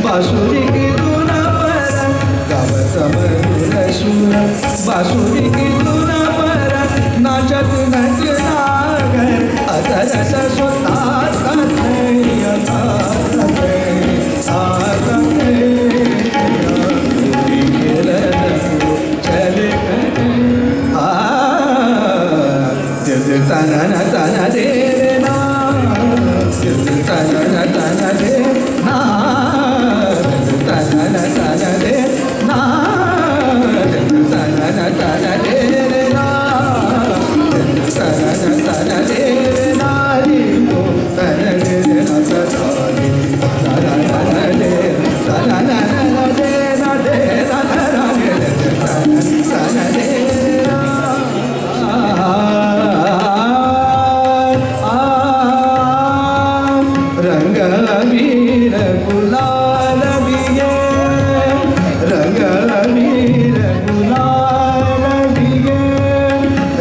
बासुरी की धुन पर गावत मधुर सुर बासुरी की धुन पर नाचत नटनागर अदरस स्वतः तना तना दे ना तना तना दे ना तना तना दे ना तना तना दे ना तना तना दे ना री को तना दे ना तना तना दे तना तना दे ना दे ना तना दे रंगवीर गुलाल बिये रंगवीर गुलाल बिये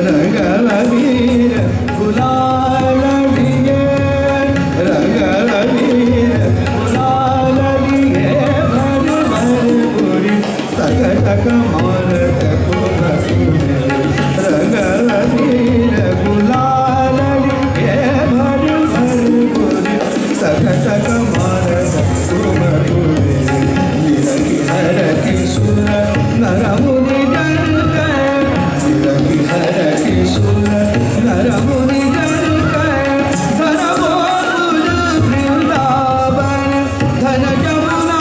रंगवीर गुलाल बिये रंगवीर गुलाल बिये भर भर पूरी तक तक मारत पुरसुमे रंगवीर गुलाल बिये भर भर पूरी तक तक मारत तुमरुरे निरखी हरखी सुर नरमुनि जन कहे निरखी हरखी सुर नरमुनि जन कहे धन बोल वृंदावन धन जमुना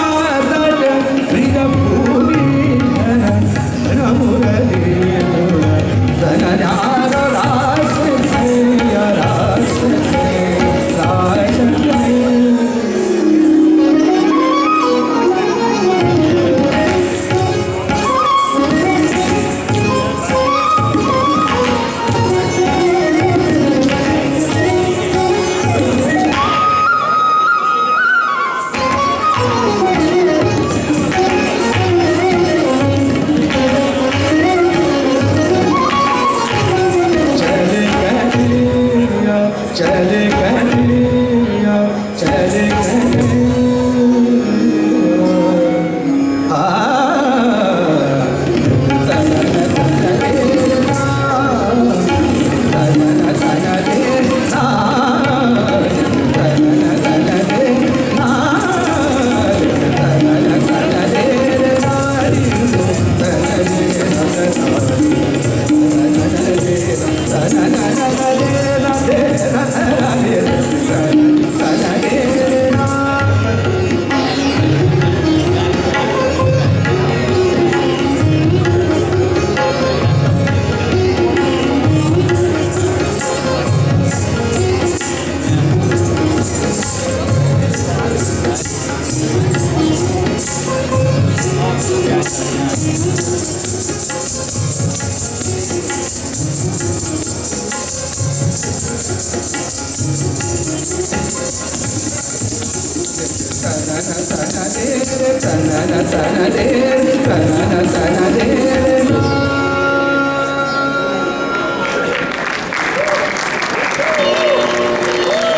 तट प्रिय भूमि धन मुरली धन ध्यान रास रास चले कन्हैया चले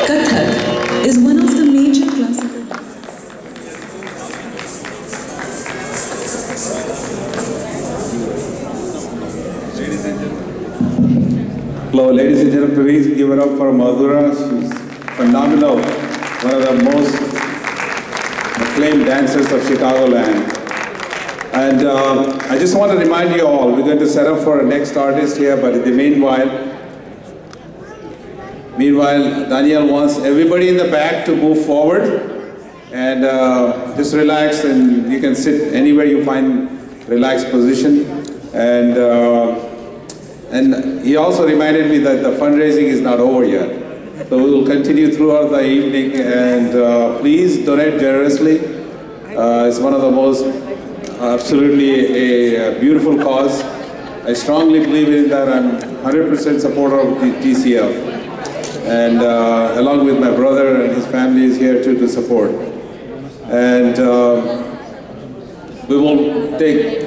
Kathak is one of the major classical. Hello, ladies and gentlemen, please give it up for Madhura. She's phenomenal, one of the most acclaimed dancers of Chicagoland. And I just want to remind you all, we're going to set up for our next artist here, but in the meanwhile, Daniel wants everybody in the back to move forward and just relax, and you can sit anywhere you find relaxed position. And he also reminded me that the fundraising is not over yet. So we will continue throughout the evening, and please donate generously. It's one of the most, absolutely a beautiful cause. I strongly believe in that. I'm 100% supporter of the TCF. And along with my brother and his family is here too to support. And we will take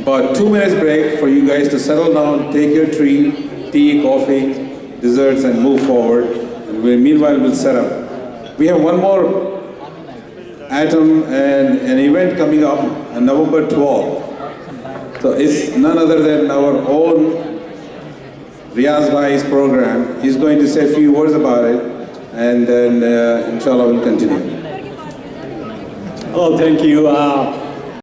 about 2 minutes break for you guys to settle down, take your tea, coffee, desserts, and move forward. And meanwhile, we'll set up. We have one more Atom and an event coming up on November 12th. So it's none other than our own Riaz Bhai's program. He's going to say a few words about it, and then inshallah we'll continue. Oh, thank you.